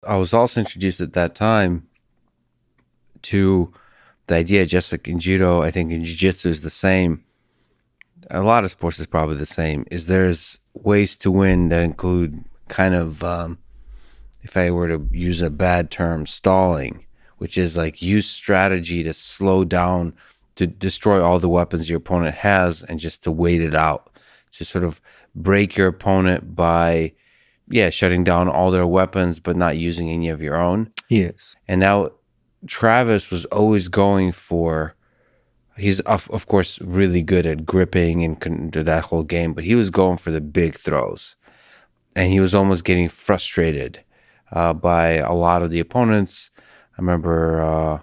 I was also introduced at that time to the idea, just like in judo, I think in jiu-jitsu is the same. A lot of sports is probably the same. Is there's ways to win that include kind of, if I were to use a bad term, stalling, which is like use strategy to slow down, to destroy all the weapons your opponent has, and just to wait it out, to sort of break your opponent by, yeah, shutting down all their weapons, but not using any of your own. Yes. And now Travis was always going for, he's of course really good at gripping and can do that whole game, but he was going for the big throws, and he was almost getting frustrated by a lot of the opponents. I remember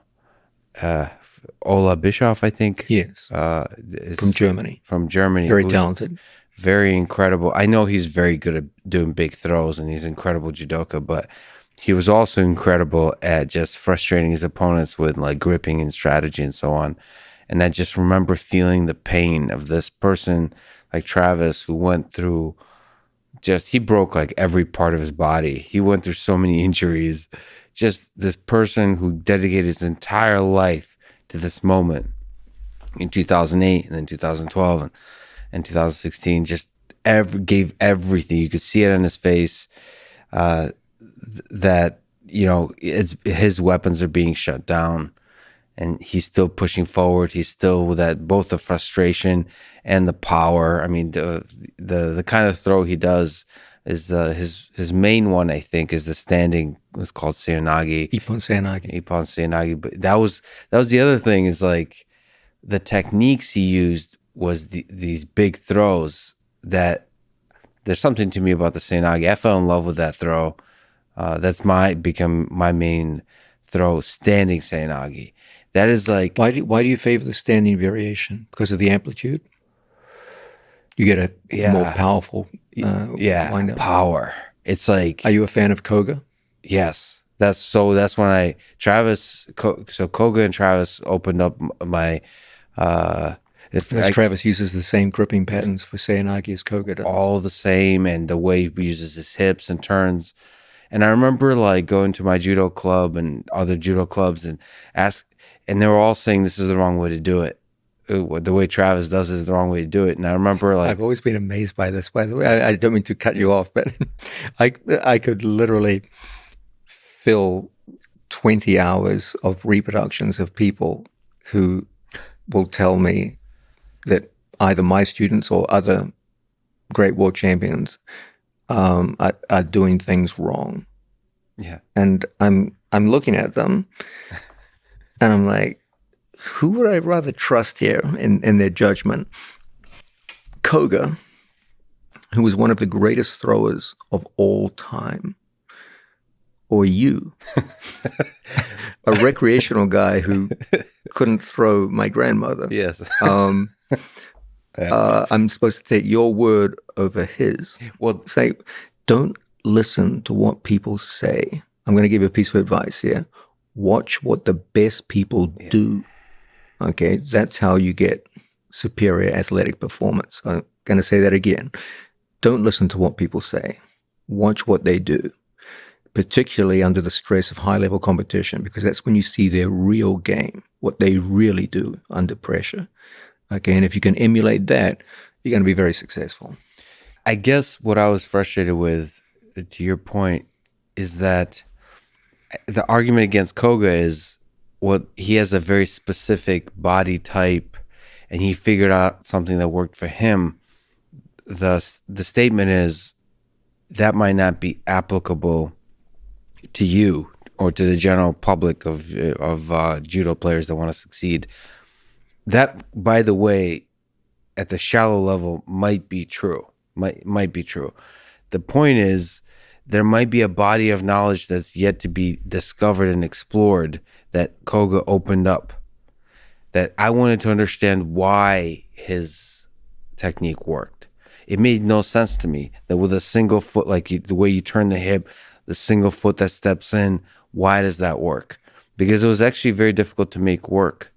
Ola Bischoff, I think. Yes. From Germany. From Germany. Very talented. Very incredible. I know he's very good at doing big throws, and he's an incredible judoka, but he was also incredible at just frustrating his opponents with like gripping and strategy and so on. And I just remember feeling the pain of this person like Travis, who went through, just, he broke like every part of his body. He went through so many injuries. Just this person who dedicated his entire life to this moment in 2008 and then 2012 and 2016, just gave everything. You could see it on his face, that, you know, his weapons are being shut down, and he's still pushing forward. He's still with that, both the frustration and the power. I mean, the kind of throw he does is his main one, I think, is the standing. It's called Seoi Nage. Ippon Seoi Nage. Ippon Seoi Nage. But that was the other thing, is like the techniques he used was these big throws. That there's something to me about the Seoi Nage. I fell in love with that throw. That's become my main throw, standing Seoi Nage. That is like, why do you favor the standing variation? Because of the amplitude? You get a more powerful wind up. Power. It's like, are you a fan of Koga? Yes. That's when Koga and Travis opened up my Travis uses the same gripping patterns for Seoi Nage as Koga does. All the same, and the way he uses his hips and turns. And I remember like going to my judo club and other judo clubs and and they were all saying this is the wrong way to do it. The way Travis does it is the wrong way to do it. And I remember, like, I've always been amazed by this, by the way. I don't mean to cut you off, but I could literally fill 20 hours of reproductions of people who will tell me that either my students or other great world champions are doing things wrong. Yeah. And I'm looking at them and I'm like, who would I rather trust here in their judgment? Koga, who was one of the greatest throwers of all time, or you, a recreational guy who couldn't throw my grandmother? Yes. I'm supposed to take your word over his. Well, say, don't listen to what people say. I'm going to give you a piece of advice here. Watch what the best people do. Okay, that's how you get superior athletic performance. I'm going to say that again. Don't listen to what people say. Watch what they do, particularly under the stress of high-level competition, because that's when you see their real game, what they really do under pressure. Okay, and if you can emulate that, you're going to be very successful. I guess what I was frustrated with, to your point, is that the argument against Koga is, well, he has a very specific body type, and he figured out something that worked for him. The statement is that might not be applicable to you or to the general public of judo players that want to succeed. That, by the way, at the shallow level, might be true. Might be true. The point is, there might be a body of knowledge that's yet to be discovered and explored that Koga opened up, that I wanted to understand why his technique worked. It made no sense to me that with a single foot, like the way you turn the hip, the single foot that steps in, why does that work? Because it was actually very difficult to make work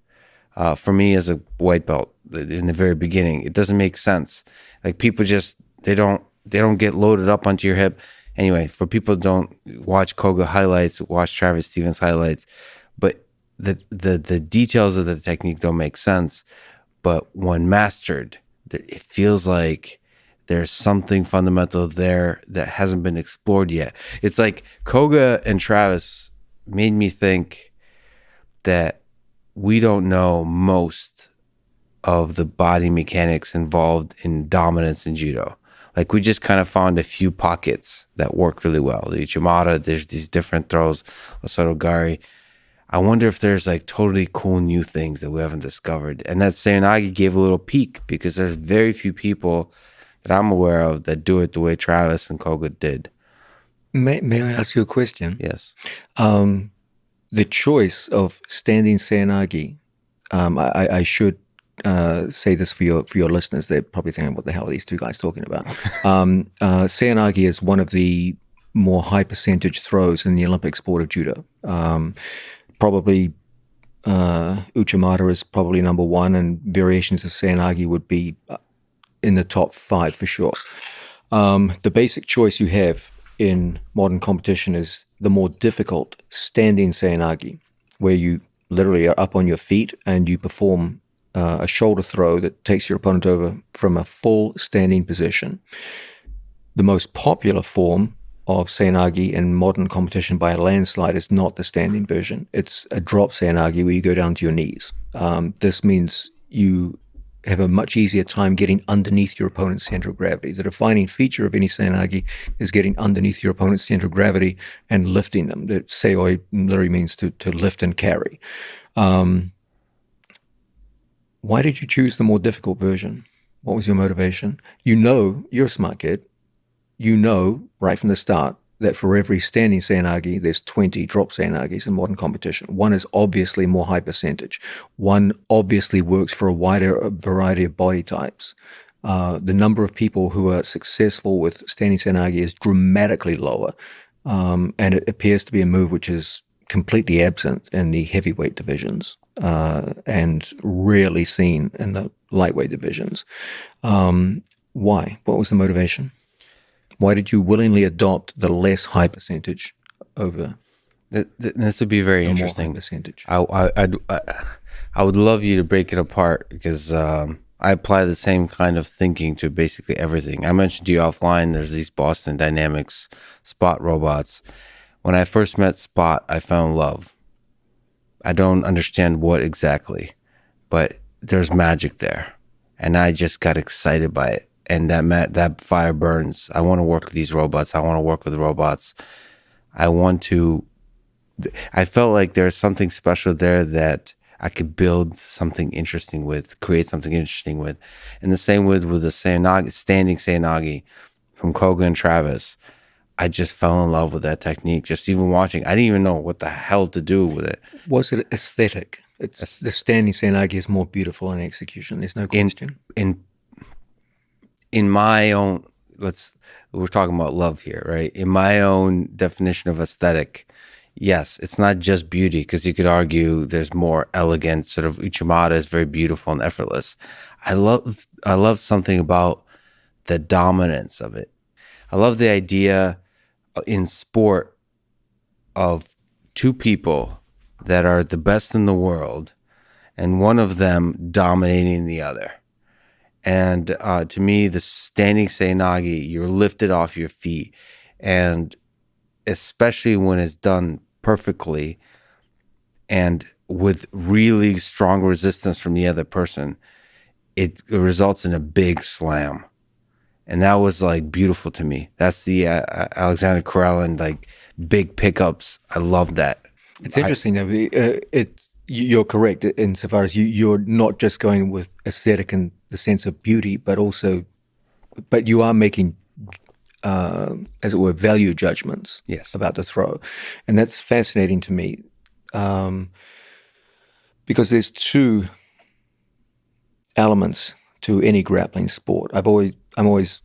for me as a white belt in the very beginning. It doesn't make sense. Like, people just, they don't get loaded up onto your hip Anyway, for people who don't watch Koga highlights, watch Travis Stevens highlights, but the details of the technique don't make sense. But when mastered, it feels like there's something fundamental there that hasn't been explored yet. It's like Koga and Travis made me think that we don't know most of the body mechanics involved in dominance in judo. Like we just kind of found a few pockets that work really well. The Uchimata, there's these different throws, Osotogari. I wonder if there's like totally cool new things that we haven't discovered. And that Seoi Nage gave a little peek because there's very few people that I'm aware of that do it the way Travis and Koga did. May I ask you a question? Yes. The choice of standing Seoi Nage, I should say this for your listeners. They're probably thinking, what the hell are these two guys talking about? Seoi Nage is one of the more high percentage throws in the Olympic sport of judo. Probably Uchimata is probably number one, and variations of Seoi Nage would be in the top 5 for sure. The basic choice you have in modern competition is the more difficult standing Seoi Nage, where you literally are up on your feet and you perform a shoulder throw that takes your opponent over from a full standing position. The most popular form of Seoi Nage in modern competition by a landslide is not the standing version. It's a drop Seoi Nage where you go down to your knees. This means you have a much easier time getting underneath your opponent's center of gravity. The defining feature of any Seoi Nage is getting underneath your opponent's center of gravity and lifting them. The Seoi literally means to lift and carry. Why did you choose the more difficult version? What was your motivation? You're a smart kid. You know right from the start that for every standing Seoi Nage, there's 20 drop Seoi Nages in modern competition. One is obviously more high percentage. One obviously works for a wider variety of body types. The number of people who are successful with standing Seoi Nage is dramatically lower. And it appears to be a move which is completely absent in the heavyweight divisions and rarely seen in the lightweight divisions. Why? What was the motivation? Why did you willingly adopt the less high percentage over This would be very the more high interesting. percentage? I would love you to break it apart because I apply the same kind of thinking to basically everything. I mentioned to you offline, there's these Boston Dynamics Spot robots. When I first met Spot, I fell in love. I don't understand what exactly, but there's magic there. And I just got excited by it. And that fire burns. I want to work with these robots. I want to work with robots. I felt like there's something special there that I could build something interesting with, create something interesting with. And the same with the standing Seoi Nage from Koga and Travis. I just fell in love with that technique. Just even watching, I didn't even know what the hell to do with it. Was it aesthetic? It's the standing Seoi Nage is more beautiful in execution. There's no question. In my own, we're talking about love here, right? In my own definition of aesthetic, yes, it's not just beauty, because you could argue there's more elegant sort of Uchimata is very beautiful and effortless. I love something about the dominance of it. I love the idea in sport of two people that are the best in the world and one of them dominating the other. And to me, the standing Seoi Nage, you're lifted off your feet. And especially when it's done perfectly and with really strong resistance from the other person, it results in a big slam. And that was like beautiful to me. That's the Alexander Karelin, like big pickups. I love that. It's interesting though. You're correct insofar as you're not just going with aesthetic in the sense of beauty, but you are making, as it were, value judgments Yes. about the throw, and that's fascinating to me, because there's two elements to any grappling sport. I'm always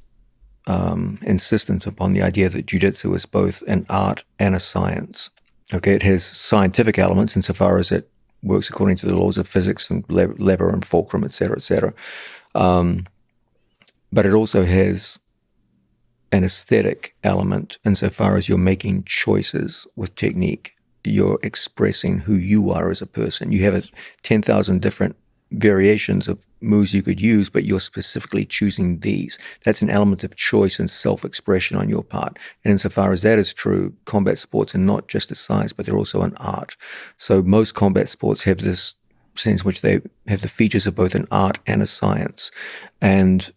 insistent upon the idea that jiu-jitsu is both an art and a science. Okay, it has scientific elements insofar as it works according to the laws of physics and lever and fulcrum, et cetera, et cetera. But it also has an aesthetic element insofar as you're making choices with technique. You're expressing who you are as a person. You have 10,000 different variations of moves you could use, but you're specifically choosing these. That's an element of choice and self-expression on your part. And insofar as that is true, combat sports are not just a science, but they're also an art. So most combat sports have this sense in which they have the features of both an art and a science. And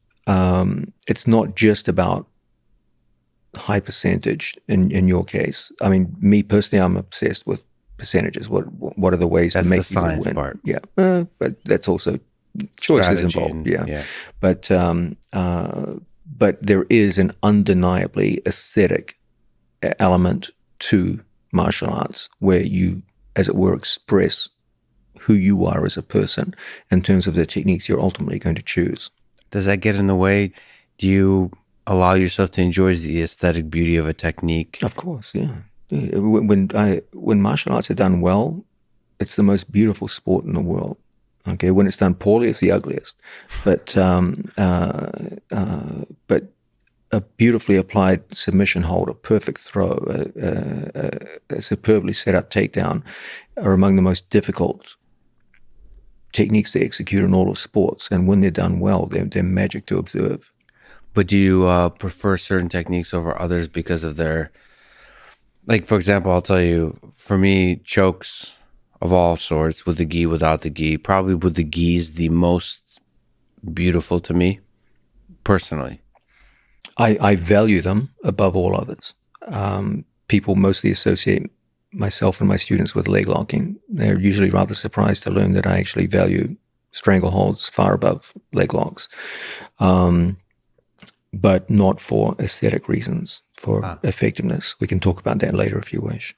it's not just about high percentage in your case. I mean, me personally, I'm obsessed with percentages. What are the ways That's to the make people science win? part. Yeah, but that's also choices Strategy involved. and Yeah, but there is an undeniably aesthetic element to martial arts where you, as it were, express who you are as a person in terms of the techniques you're ultimately going to choose. Does that get in the way? Do you allow yourself to enjoy the aesthetic beauty of a technique? Of course, yeah. When martial arts are done well, it's the most beautiful sport in the world. Okay, when it's done poorly, it's the ugliest. But a beautifully applied submission hold, a perfect throw, a superbly set up takedown are among the most difficult techniques to execute in all of sports. And when they're done well, they're magic to observe. But do you prefer certain techniques over others because of their, like, for example, I'll tell you, for me, chokes of all sorts, with the gi, without the gi, probably with the gi is the most beautiful to me, personally. I value them above all others. People mostly associate myself and my students with leg locking. They're usually rather surprised to learn that I actually value strangleholds far above leg locks, but not for aesthetic reasons, for effectiveness. We can talk about that later if you wish.